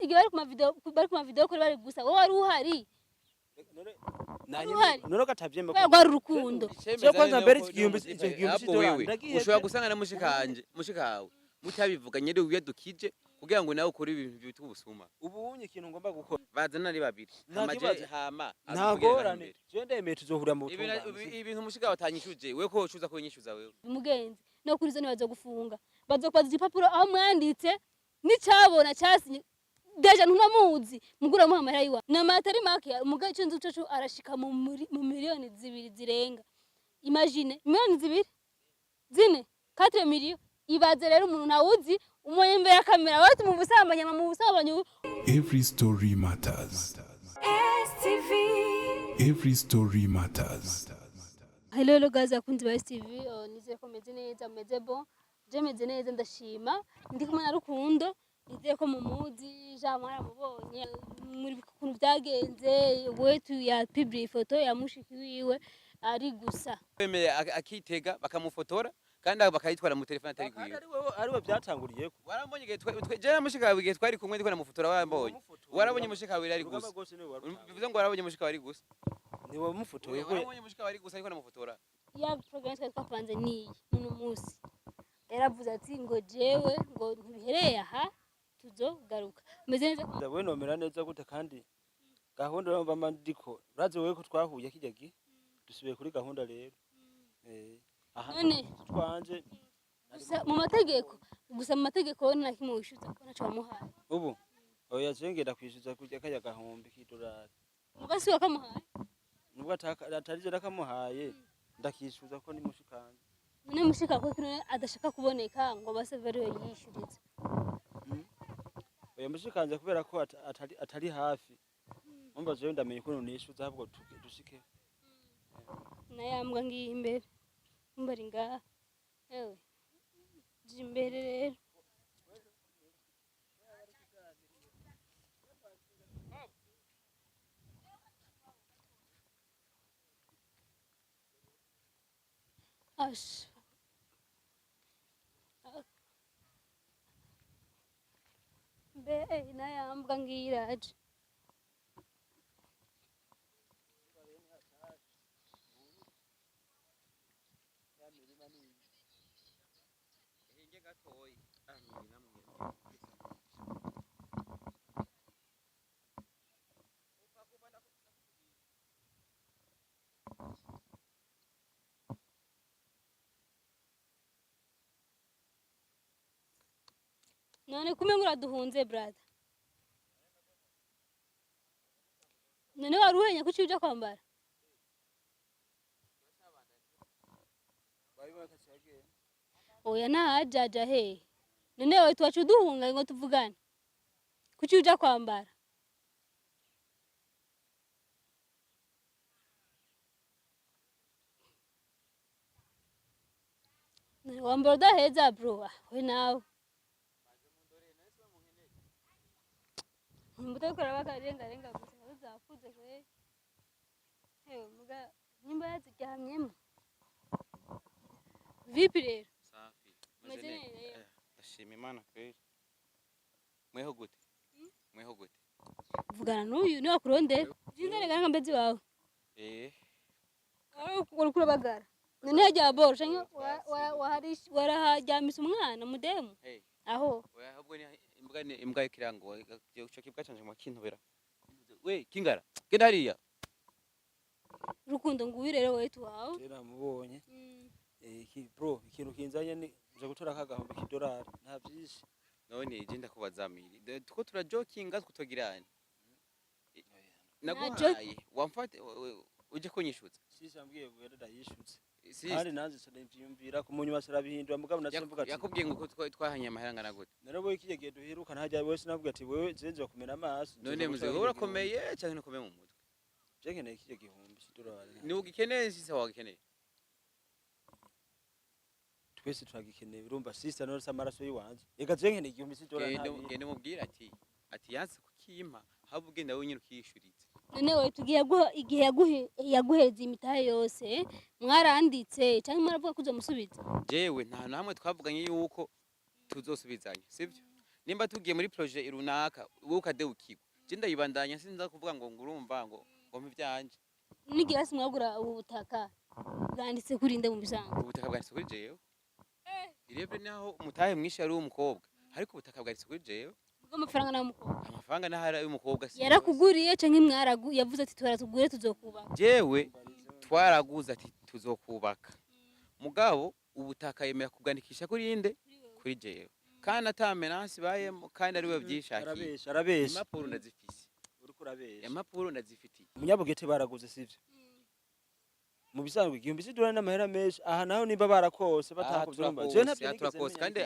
gihe bari ku ma video kuri bari gusa wowe wari uhari none katavyemba ko rwari urukundo cyo kwanza mbere igihumbi wewe ushobora gusanga na mushikawe mutabivuganye rero uyadukije kugira ngo nawe ukore ibintu bitwa ubusuma ubunye ikintu ngomba gukora bazana ari babiri amaje hama ntagorane je ndemeye tuzohura mu ibintu mushikawe atanyishuje wewe ko ucuza ko nyishuza wewe mugenzi no kuri zo nibazo gufunga bazokwaza igipapuro aho mwanditse n'icabona cyasinye deja ntunamuzi mugura mu amahera yiwa na matari make umugaye cyunzu cyacu arashika mu miliyoni zibiri zirenga imagine miliyoni zibiri zine 4 miliyoni ibaze rero umuntu nawuzi umoye imbere ya kamera bati mu busambanya Every story matters. STV. Every story matters. Hello guys akunzi ba STV nizeye ko meze neza meze bon je meze neza ndashima ndi kumwe na Rukundo nizeye ko mumuzi jamara mubonye muri kuntu byagenze wetu ya public photo ya mushiki wiwe ari gusa bemeye akitega bakamufotora kandi bakayitwara mu telefone atari kwiwe ariwe byatanguriye ko warambonye je mushikawe gihe twari kumwe ndiko namufotora wambonye warabonye mushikawe ari gusa bivuze ngo warabonye mushikawe ari gusa niwe mufotoye ko warabonye mushikawe ari gusa ariko namufotora ya program twapanze ni muno musi yaravuze ati ngo jewe ngo ntibihereye aha tuzogaruka meze neza ndawe nomera neza gute kandi gahunda yo mba ndiko uraze wewe ko twahuye kijagi dusubiye kuri gahunda rero none twanje mu mategeko nta kimwe wishyuza ko naco bamuhaye ubu oya jengera kwishyuza kujya kajya gahombe k'idolari mugasi wakamuhaye nubwo atarije rakamuhaye ndakishyuza ko ni mushikanje none mushika ko kino adashaka kuboneka ngo baseveri yishyurize oya mushikanje kubera ko atari hafi umva je ndamenye ko nishyuza ahubwo dushike nayambwa ngiye imbere mbari ngaha ewe jimbere rero ash be nayambwa ngiraje none kumenga uraduhunze brother none waruhenya kuki uja kwambara oya nahajaja he none wewe twacu duhunga ngo tuvugane kuki uja kwambara wambara udaheza bro we nawe mutakora bakarenga gusa uzafuze kwe hewe muga nyimba yaziryamyemo vipi rero safi meze neza ndashima Imana kweli mweho gute vugana n'uyu ni wakurondera jinze rega ngambezi wawe urukura bagara none hajya boro canke warahajyamisa umwana mudemu aho oya ahubwo ni imbwa y'ikirango cyo kibwa canje mu kintobera we kingara genda hariya Rukundo nguyu rero wetu wawe tera mubonye bro ikintu kinzanye ni je gutora kagahombe k'idolari nta byinshi none je ndakubazamiri tuko turajokinga twutogirane naguhaye wamfate uje kunyishuza sisi ambwiye ngo yada yishutse kandi nanze sinavyumvira ku munyu basara bihindura mugabo nasimvuga ati yakubwiye ngo twahanye amahera ngana gute nero boye kigiye duheruka ntajya wese navuga ati wewe zenze bakumena amaso none muze wowe urakomeye cyane nukomeye mu mutwe je nkeneye kigiye gihumbi $1 ni ugikeneye sisi wagikeneye twese turagikeneye urumva sisi none samaraso yiwanje ega je nkeneye igihumbi $1 ngende mubwira ati yanse kukimpa haba ugenda wenyine ukiyishuritse none wewe tugiye igihe yaguheza imitahe yose mwaranditse cyangwa mwaravuga kuzo musubiza jewe nta namwe twavuganye yuko tuzosubizanya sivyo nimba tugiye muri projet runaka wowe ukadewukirwa je ndayibandanya sinza kuvuga ngo ngurumva ngo mpivyanje n'igihe hasi mwagura ubu butaka bwanditse kuri nde mu bisanzwe ubutaka bwanditse kuri jewe irebye naho umutahe mwinshi ari umukobwa ariko ubutaka bwanditse kuri jewe bw'amafaranga n'umukobwa amafaranga n'ahari y'umukobwa si yarakuguriye canke mwaragu yavuze ati tugure tuzokubaka jewe twaraguze ati tuzokubaka mugabo ubutaka yemera kubwandikisha kuri inde kuri jewe kandi atamenansi bayemo kandi ari we byishakiye arabesha impapuro ndazifise uriko urabesha impapuro ndazifitiye umunyabugete baraguze sivyo mu bisanzwe igihumbi c'idolari n'amahera menshi aha naho nimba barakose batakuvyumva je ntabyo turakose kandi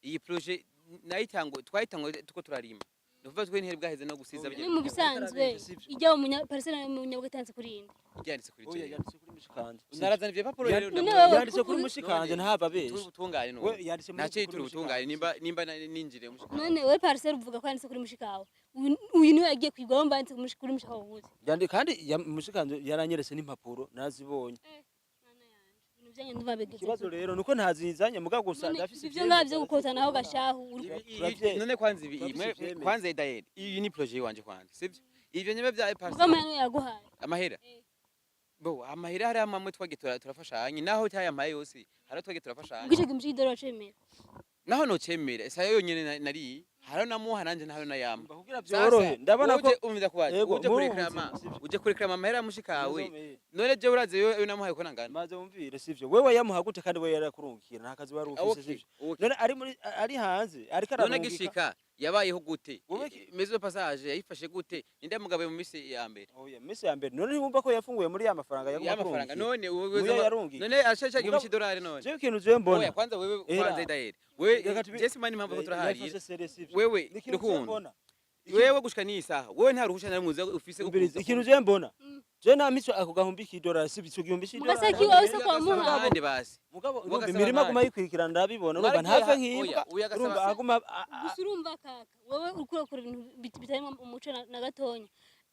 iyi projet nayitango twayitango tuko turarima nuvuga twe ntiheri bwaheze no gusiza ni mu bisanzwe ijya mu parcelle mu nyabugete kuri inde byanditse kuri jewe yanditse kuri mushikanje narazana ivyo papuro rero yanditse kuri mushikanje ntahava besha turubutungane no we yanditse nace turubutungane nimba ninjire mushikanje none we parcelle uvuga ko yanditse kuri mushikawe uyu niwe yagiye kwigomba yanditse kuri mushikawe ubuze yanditse kandi mushikanje yaranyeretse n'impapuro nazibonye ikibazo rero nuko ntazizanye muga gusa ndafise ivyo ngavyo gukotana aho gashahu none kwanza ibi kwanza Dael iyi ni projet wanje kwanza sivyo ivyo nyebe bya parcelle amahera yaguhaye amahera bo amahera hari amamwe twagitora turafashanye naho cyayamaye yose hari twagiye turafashanye ubwice gimshi idoro cemera naho no cemera esa yonyene nari haro namuha nanje ntayo nayama kugira byorohe ndabona ko umviza kubaje uje kurekrama amahera mushikawe none je uraze yo namuhaye ko nangana maze umvire sivyo wewe yamuha gute kandi we yarakurungikira nta kazi wari ufise sivyo none ari hanze ariko ararungika none gishika yabayeho gute mezo passage yayifashe gute ninde mugabe mu misi ya mbere oya misi ya mbere none nibumva ko yafunguye muri ya mafaranga yaguha none none ashaka igihumbi $1 none je ikintu je mbona oya kwanza wewe kwanza Dael wewe Jesse mani mpamvu turahari wewe rukundo wewe gushika ni isaha wewe nta ruhusha na muze ufise ikintu je mbona je na mico ako gahumbi $1 si bico gihumbi $1 mugasaki wawe se kwa muha abandi basi mugabo imirima guma yikwirikirana ndabibona urumva ntave nk'imbwa urumva aguma gusurumva kaka wowe ukurokora ibintu bitarimo umuco na gatonya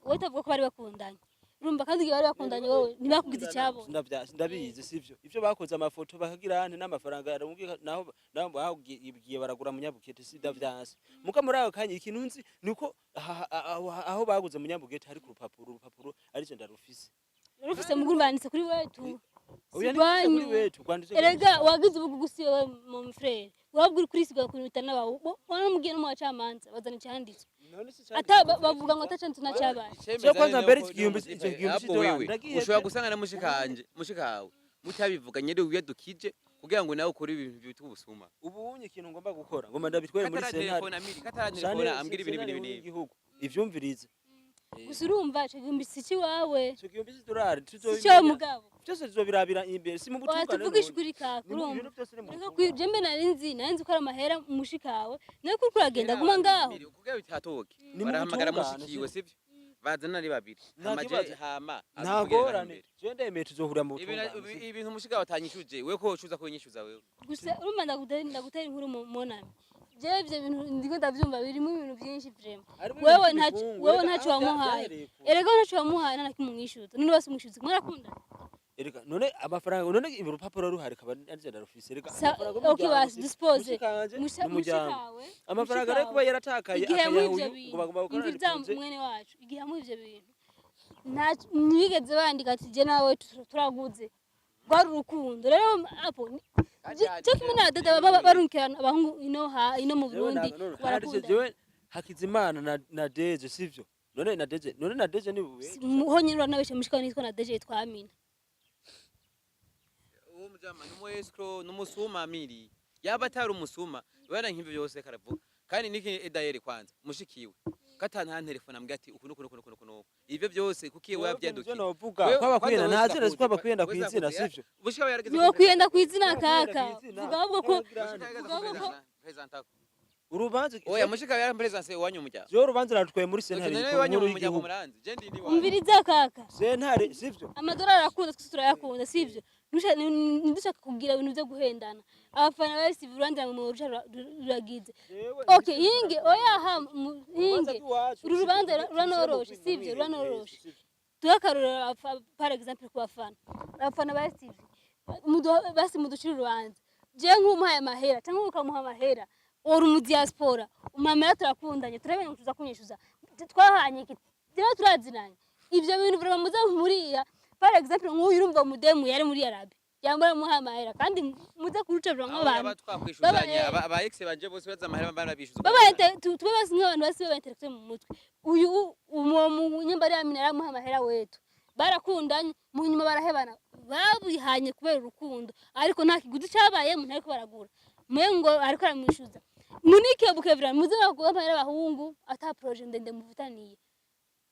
wowe tavuga ko bari bakundanye urumva kandi igihe bari bakundanye wowe ntibakugize icyabo ndabizi sivyo ivyo bakoze amafoto bakagira hande n'amafaranga yaramubwira naho bagiye baragura munyabugete sidavyanse muka muri aho kanya ikintu nzi nuko aho baguze munyabugete hari ku rupapuro ari cyo ndarufise rufise muguru banditse kuri wetu erega wagize ubugu gusiwe mu frere wabwira kuri siga kuri bitana bawo wanamubwiye no mu bacamanza bazana cyanditswe ata bavuga ngo atacantse na cyabaye cyo kwanza mbere igihumbi $1 ushobora gusanga mushikawe mutabivuganye rero uyadukije kugira ngo nawe ukore ibintu bitubusuma ubunye ikintu ngomba gukora ngomba ndabitwere muri sentare kataratelefona ambira ibintu ivyumvirize gusa urumva ico gihumbi si kiwawe ico gihumbi $1 cyo mugabo byose tuzobirabira imbere si mu butungane watuvugisha kuri kaka urumva reka kwijembe narinzi ko ari amahera mushikawe nayo kuri kuragenda guma ngaho kugira bitatoke barahamagara mushikiwe sivyo bazana ari babiri hama ntagorane je ndemeye tuzohurira mu butungane ibintu mushikawe atanyishuje we ko ucuza ko nyishuza wewe gusa urumva ndagutera inkuru monami jewe ivyo bintu ndiko ndavyumva birimo ibintu byinshi vraiment wewe ntacyo wamuhaye erega ntacyo wamuhaye nta kimumwishuza none basi umwishuza mwarakunda erega none amafaranga none urupapuro ruhari kaba arije ndarufise erega okay basi dispose mushikawe amafaranga rero kuba yaratakaye akayahuye ngo bagomba gukora mwene wacu igihe mu ivyo bintu ntibigeze bandika ati je nawe turaguze rwari urukundo rero apo cyo kimwe na dada barunkirana abahungu ino mu Burundi barakunda Hakizimana na Deje sivyo none na Deje ni buwe muhonye nabeshe mushika nitwa na Deje twamina uwo mujama n'umuescro n'umusuma miri yaba atari umusuma bana nk'ivyo byose karavuga kandi niki Dael kwanza mushikiwe katana telefone ambwira ati ukuntu ivyo byose kukiye wabyadukiye no vuga kwaba kwenda ntazira kwaba kwenda kwizina sivyo bushika yarageze no kwenda kwizina kaka vuga ahubwo ko presentako urubanza oya mushika yari presence wanyu mujya zo urubanza ratwaye muri sentare y'ikuru y'igihugu je ndi ni umviriza kaka sentare sivyo amadolari akunda turayakunda sivyo ndushaka kugira ibintu byo guhendana abafana ba Steve Rwanda mu ruragize okay hinge oya hinge urubanza ruranoroshe sivyo ruranoroshe tuyakarura par exemple ku bafana ba Steve basi mudushira urubanza je nk'umuhaye amahera cyangwa ukamuha amahera uri mu diaspora umamera turakundanye turabenya ngo tuza kunyishuza twahanye iki rero turazinanye ivyo bintu vraiment muze muriya par exemple nk'uyu urumva mudemu yari muri Arabi yambara muhamahera kandi muze kurucebura nk'abantu twakwishuzanya aba ex banje bose baza amahera barabishuza tube basi nk'abantu basi baba intellectuel mu mutwe uyu mu nyambari ya minera muhamahera wetu barakundanye mu nyuma barahebana babihanye kubera urukundo ariko nta kiguzi cyabaye mu ntari ko baragura mengo ariko aramwishuza munike bukevira muze bakuba amahera abahungu ata projet ndende muvutaniye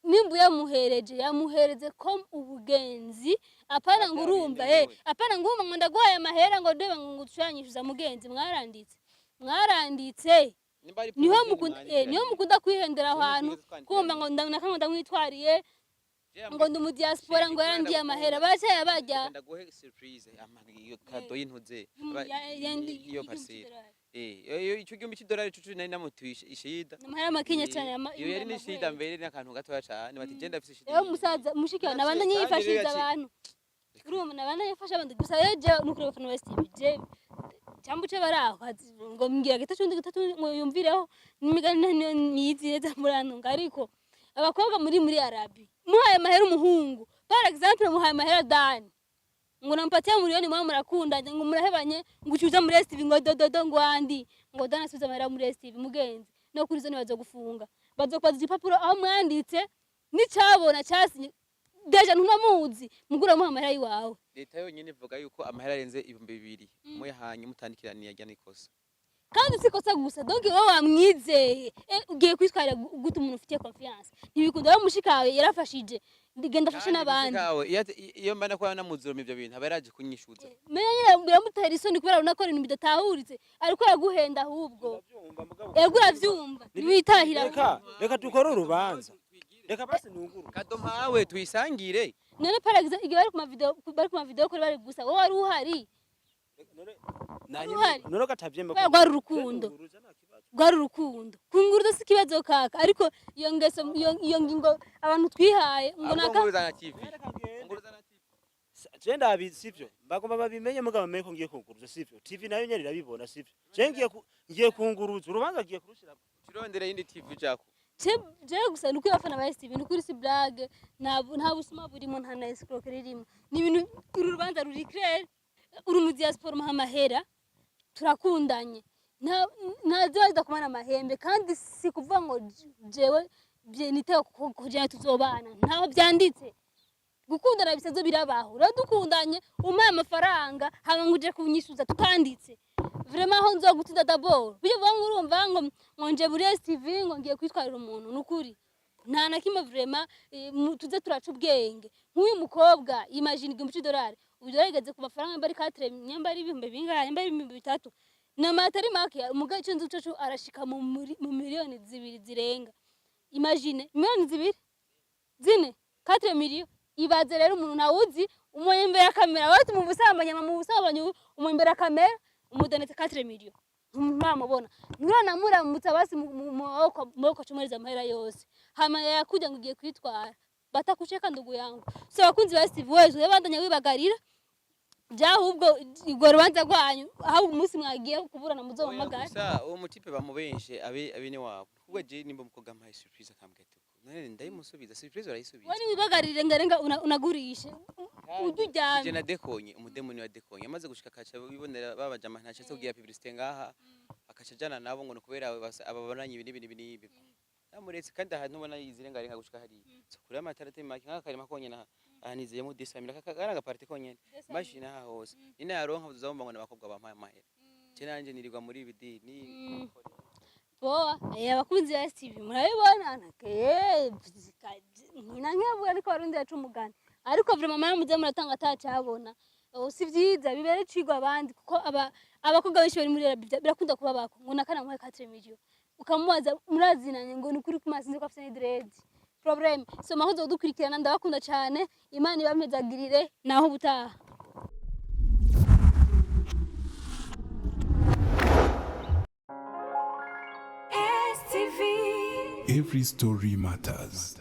nimbu yamuhereze ko ubugenzi apana ngo urumva apana ngo ngo ndaguhaye amahera ngo ndebe ngo ngushanyishuza mugenzi mwaranditse niho mukunda kwihendera ahantu kumva ngo ndamwitwariye ngo ndi mu diaspora ngo yarandiye amahera bacyaya bajya ndaguhe surprise amagiyo kado y'intuze iyo pasire icyo gihumbi cy'idolari cucu nari namutuye ishida amahera makinya cyane iyo yari n'ishida mbere n'akantu gatoya cyane bati genda afise ishida yo musaza mushiki wa nabanda nyifashiza abantu urumva nabanda yifasha abandi gusa yeje nukuri bafana West je cyambu cyo baraho ngo mbwira gatatu ngo yumvireho n'imigani niyizi neza murantunga ariko abakobwa muri Arabi muhaye amahera umuhungu par exemple muhaye amahera Dani ngo nampatia miliyoni mwa murakundanye ngo murahebanye ngo ucuza muri STV ngo dododo ngo andi ngo Dani asubiza amahera muri STV mugenzi no kuri zone bazo gufunga bazokwaza igipapuro aho mwanditse n'icyabona cyasinye deja ntunamuzi mugura muha amahera yiwawe leta yonyine ivuga yuko amahera arenze 2000 muyahanye mutandikiraniye ajya nikosa kandi sikosa gusa donc wowe wamwizeye ugiye kwitwara guta umuntu ufitiye confiance ntibikunda yo mushikawe yarafashije ndigenda fashe nabandi iyo mbana kwa namuzuroma ivyo bintu abaraje kunyishuza meya biramutera isoni kubera unakora ibintu bidatahuritse ariko yaguhenda ahubwo yagura vyumva niwitahira reka dukora urubanza reka basi nunguru kadomawe tuyisangire none par exemple igihe bari ku video ko bari gusa wowe ari uhari none katavyemba rwari urukundo kunguruza si kibazo kaka ariko iyo ngeso iyo ngingo abantu twihaye ngo naka je ndabizi sivyo bagomba babimenye mugabo menye ko ngiye kunguruza sivyo TV nayo nyari rabibona sivyo je ngiye kunguruza urubanza ngiye kurushira kirondera yindi TV jako je gusa nuko yafana ba STV nukuri si blague nta busuma burimo nta na escroquerie irimo ni ibintu urubanza ruri clair uri mu diaspora muhamahera turakundanye nta ziba kumana amahembe kandi si kuvuga ngo jewe niteye kujya tuzobana ntaho byanditse gukundana bisazo birabaho dukundanye umpaye amafaranga hama nguje kunyishuza tutanditse vraiment aho nzogutinda d'abord biyo vuga urumva ngo nje buri STV ngo ngiye kwitwarira umuntu nukuri nta na kimwe vraiment tuze turaca ubwenge nk'uyu mukobwa imagine $1000 ugerageze ku mafaranga mbari 4 nyambari ibihumbi bingahe mbari 3 na matari make umugaye cyo cyo arashika mu miliyoni 2 zirenga imagine miliyoni 2 zine 4 miliyoni ibaze rero umuntu nawuzi umuntu imbere ya kamera wati mu busambanya umuntu imbere ya kamera umudonete 4 miliyoni ntamubona nurana muramutsa basi mu cyumuriza amahera yose hama yakuja ngo ugiye kwitwara batakucheka ndugu yangu so bakunzi ba Steve Wise yabandanya wibagarira byahubwo igwo rubanza rwanyu aho umunsi mwagiye kuburana muzo mamagara gusa uwo mutipe bamubenshe abine wabo ubwo je nimba mukoga amaye surprise akambwete none ndayimusubiza surprise urayisubiza wani wibagarire ngarenga unagurishe ujujyana je na dekonye umudemoni wa dekonye amaze gushika kacha bibonera babajama ntacyase kugira publicité ngaha akacajana nabo ngo kubera ababananye ibintu amuretse kandi ahantu ubona yizirenga ari gushika hari so kuri amatarate make nk'akarima konyene ahanizeye mu disamira kakagara gaparti konyene mashina ha hose ina yaronka uzabomba ngo nabakobwa bampaye amahera je nanje nirirwa muri ibidi ni boa abakunzi ba STV murabibona nkina nkebura ariko barundi yacu umugani ariko vraiment mama muze muratanga atacyabona si vyiza bibere cigwa abandi kuko abakobwa benshi bari muri birakunda kuba bako ngo nakana muhe 4 miliyoni ukamubaza murazinanye ngo nukuri kumasinze ko afite dread problem so mahozo dukurikirana ndabakunda cyane Imana ibamezagirire naho butaha Every story matters.